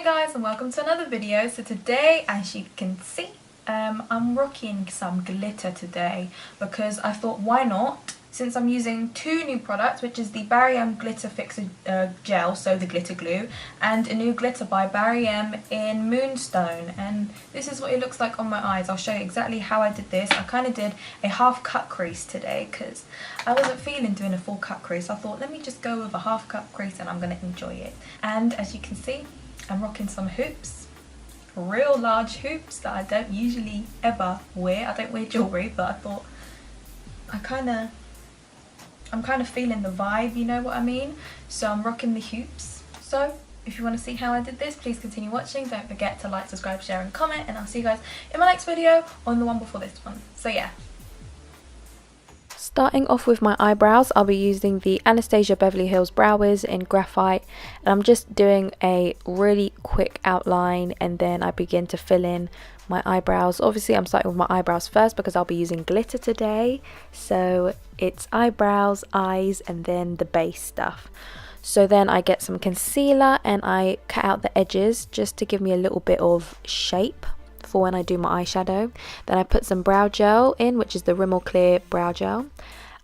Hey guys, and welcome to another video. So today, as you can see, I'm rocking some glitter today because I thought, why not? Since I'm using two new products, which is the Barry M Glitter Fixer Gel, so the glitter glue, and a new glitter by Barry M in Moonstone. And this is what it looks like on my eyes. I'll show you exactly how I did this. I kind of did a half cut crease today because I wasn't feeling doing a full cut crease. I thought, let me just go with a half cut crease and I'm going to enjoy it. And as you can see, I'm rocking some hoops, real large hoops that I don't usually ever wear. I don't wear jewellery, but I thought I'm kind of feeling the vibe, you know what I mean? So I'm rocking the hoops. So if you want to see how I did this, please continue watching. Don't forget to like, subscribe, share and comment, and I'll see you guys in my next video or in the one before this one. So yeah. Starting off with my eyebrows, I'll be using the Anastasia Beverly Hills Brow Wiz in Graphite, and I'm just doing a really quick outline and then I begin to fill in my eyebrows. Obviously I'm starting with my eyebrows first because I'll be using glitter today, so it's eyebrows, eyes and then the base stuff. So then I get some concealer and I cut out the edges just to give me a little bit of shape for when I do my eyeshadow. Then I put some brow gel in, which is the Rimmel Clear brow gel.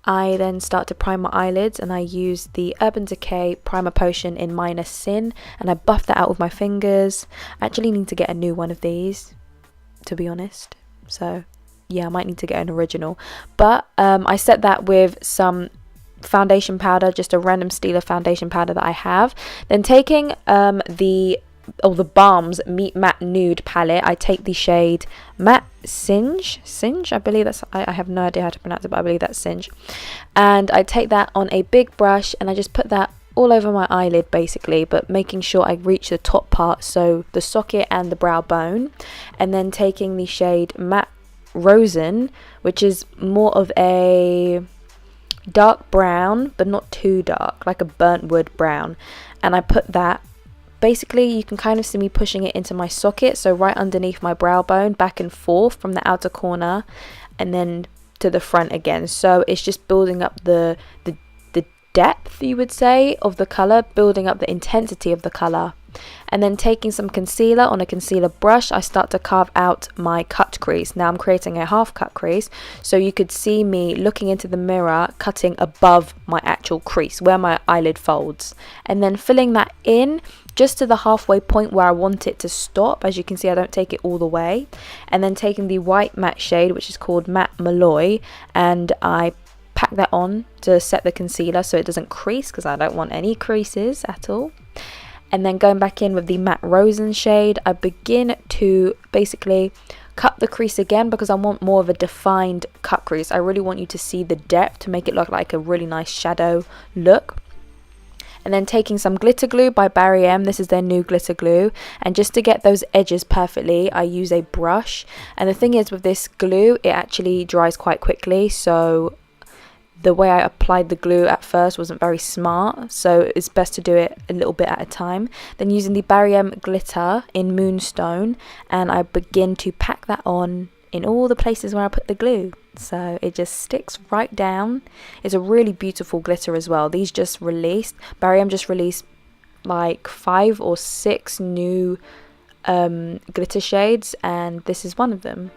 I then start to prime my eyelids and I use the Urban Decay Primer Potion in Minus Sin and I buff that out with my fingers. I actually need to get a new one of these, to be honest. So yeah, I might need to get an original. But I set that with some foundation powder, just a random Stila foundation powder that I have. Then taking the Balm's Meet Matte Nude palette, I take the shade Matte Singe, I believe that's, I have no idea how to pronounce it, but I believe that's Singe, and I take that on a big brush and I just put that all over my eyelid basically, but making sure I reach the top part, so the socket and the brow bone. And then taking the shade Matte Rosen, which is more of a dark brown but not too dark, like a burnt wood brown, and I put that. Basically, you can kind of see me pushing it into my socket, so right underneath my brow bone, back and forth from the outer corner and then to the front again. So it's just building up the depth, you would say, of the colour, building up the intensity of the colour. And then taking some concealer on a concealer brush, I start to carve out my cut crease. Now I'm creating a half cut crease, so you could see me looking into the mirror, cutting above my actual crease where my eyelid folds, and then filling that in just to the halfway point where I want it to stop. As you can see, I don't take it all the way. And then taking the white matte shade, which is called Matte Malloy, and I pack that on to set the concealer so it doesn't crease, because I don't want any creases at all. And then going back in with the Matte Rosen shade, I begin to basically cut the crease again because I want more of a defined cut crease. I really want you to see the depth to make it look like a really nice shadow look. And then taking some glitter glue by Barry M, this is their new glitter glue, and just to get those edges perfectly, I use a brush. And the thing is, with this glue, it actually dries quite quickly, so the way I applied the glue at first wasn't very smart, so it's best to do it a little bit at a time. Then using the Barry M glitter in Moonstone, and I begin to pack that on in all the places where I put the glue, so it just sticks right down. It's a really beautiful glitter as well. These just released, Barry M just released like 5 or 6 new glitter shades, and this is one of them.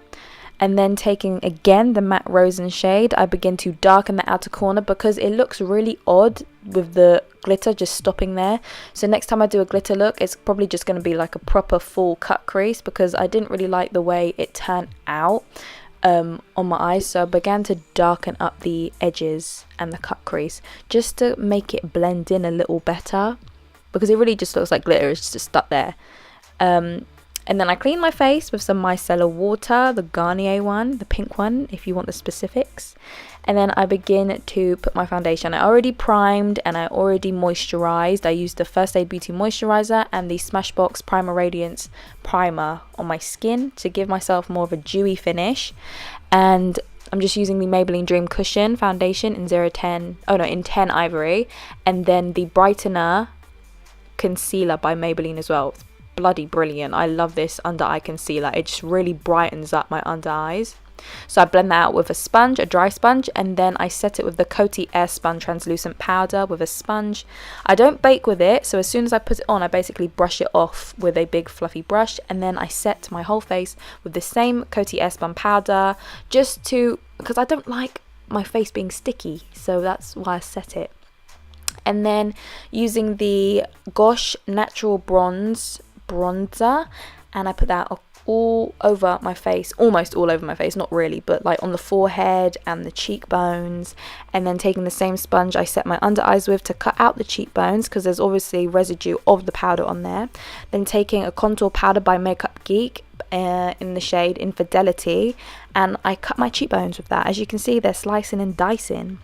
And then taking again the Matte Rosen shade, I begin to darken the outer corner because it looks really odd with the glitter just stopping there. So next time I do a glitter look, it's probably just going to be like a proper full cut crease because I didn't really like the way it turned out on my eyes. So I began to darken up the edges and the cut crease just to make it blend in a little better, because it really just looks like glitter, it's just stuck there. And then I clean my face with some micellar water, the Garnier one, the pink one, if you want the specifics. And then I begin to put my foundation. I already primed and I already moisturized. I used the First Aid Beauty Moisturizer and the Smashbox Primer Radiance Primer on my skin to give myself more of a dewy finish. And I'm just using the Maybelline Dream Cushion foundation in 10 Ivory. And then the Brightener Concealer by Maybelline as well. Bloody brilliant. I love this under eye concealer. It just really brightens up my under eyes. So I blend that out with a sponge, a dry sponge, and then I set it with the Coty Airspun translucent powder with a sponge. I don't bake with it, so as soon as I put it on, I basically brush it off with a big fluffy brush, and then I set my whole face with the same Coty Airspun powder, just to, because I don't like my face being sticky, so that's why I set it. And then using the Gosh Natural Bronzer, and I put that all over my face, almost all over my face, not really, but like on the forehead and the cheekbones. And then taking the same sponge I set my under eyes with to cut out the cheekbones, because there's obviously residue of the powder on there. Then taking a contour powder by Makeup Geek in the shade Infidelity, and I cut my cheekbones with that. As you can see, they're slicing and dicing.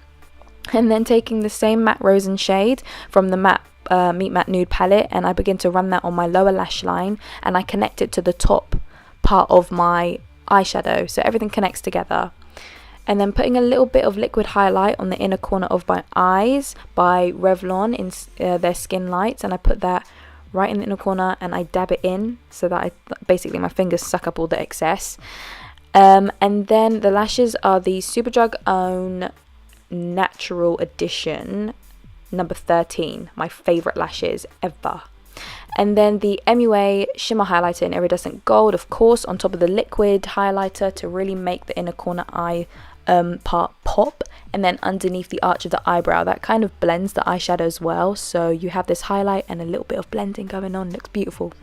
And then taking the same matte Rosen shade from the Meet Matte Nude palette, and I begin to run that on my lower lash line, and I connect it to the top part of my eyeshadow, so everything connects together. And then putting a little bit of liquid highlight on the inner corner of my eyes by Revlon in their Skin Lights, and I put that right in the inner corner, and I dab it in so that basically my fingers suck up all the excess. And then the lashes are the Superdrug Own Natural Edition number 13, my favorite lashes ever. And then the MUA shimmer highlighter in iridescent gold, of course, on top of the liquid highlighter to really make the inner corner eye part pop. And then underneath the arch of the eyebrow, that kind of blends the eyeshadow as well, so you have this highlight and a little bit of blending going on. Looks beautiful.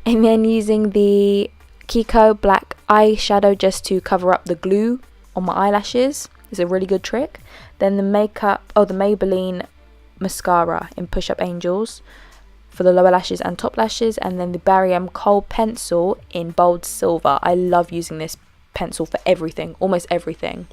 And then using the Kiko black eyeshadow just to cover up the glue on my eyelashes is a really good trick. Then the Maybelline mascara in Push Up Angels for the lower lashes and top lashes, and then the Barry M Kohl pencil in bold silver. I love using this pencil for everything, almost everything.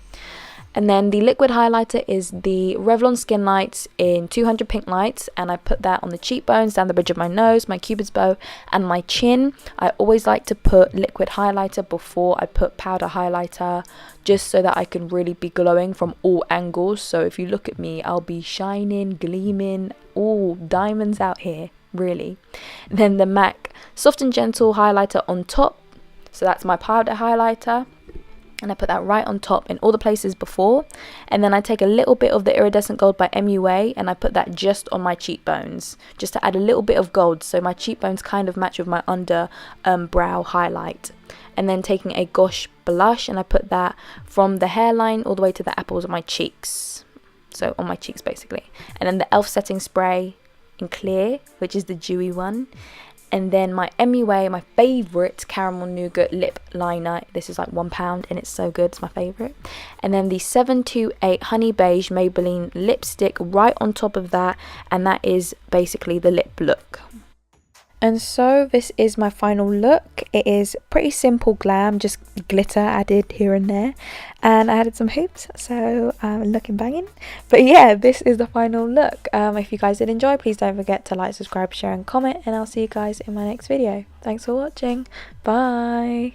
And then the liquid highlighter is the Revlon Skin Lights in 200 Pink Lights, and I put that on the cheekbones, down the bridge of my nose, my cupid's bow, and my chin. I always like to put liquid highlighter before I put powder highlighter, just so that I can really be glowing from all angles. So if you look at me, I'll be shining, gleaming, all diamonds out here, really. And then the MAC Soft and Gentle highlighter on top, so that's my powder highlighter, and I put that right on top in all the places before. And then I take a little bit of the iridescent gold by MUA, and I put that just on my cheekbones, just to add a little bit of gold, so my cheekbones kind of match with my under brow highlight. And then taking a Gosh blush, and I put that from the hairline all the way to the apples of my cheeks, so on my cheeks basically. And then the e.l.f. setting spray in clear, which is the dewy one. And then my MUA, my favourite caramel nougat lip liner. This is like £1 and it's so good, it's my favourite. And then the 728 Honey Beige Maybelline lipstick right on top of that, and that is basically the lip look. And so this is my final look. It is pretty simple glam, just glitter added here and there, and I added some hoops, so looking banging. But yeah, this is the final look. If you guys did enjoy, please don't forget to like, subscribe, share and comment, and I'll see you guys in my next video. Thanks for watching. Bye.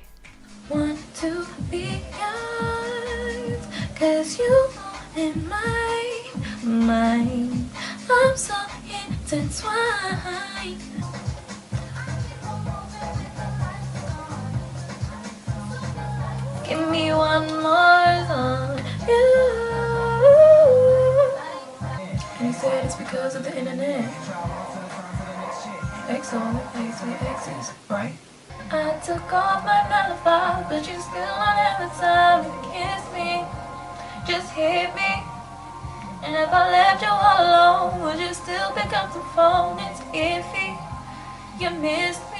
Want to be yours, 'cause you are in my mind. I'm so intertwined. Give me one more song, you. And you said it's because of the internet. Exes, right? I took off my 9 to 5, but you still don't have the time to kiss me. Just hit me. And if I left you all alone, would you still pick up the phone? It's iffy. You missed me.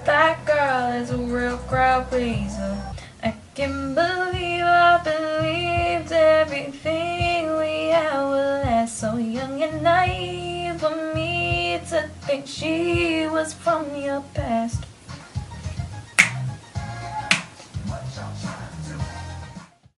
That girl is a real crowd pleaser. I can't believe I believed everything we had will last. So young and naive for me to think she was from your past.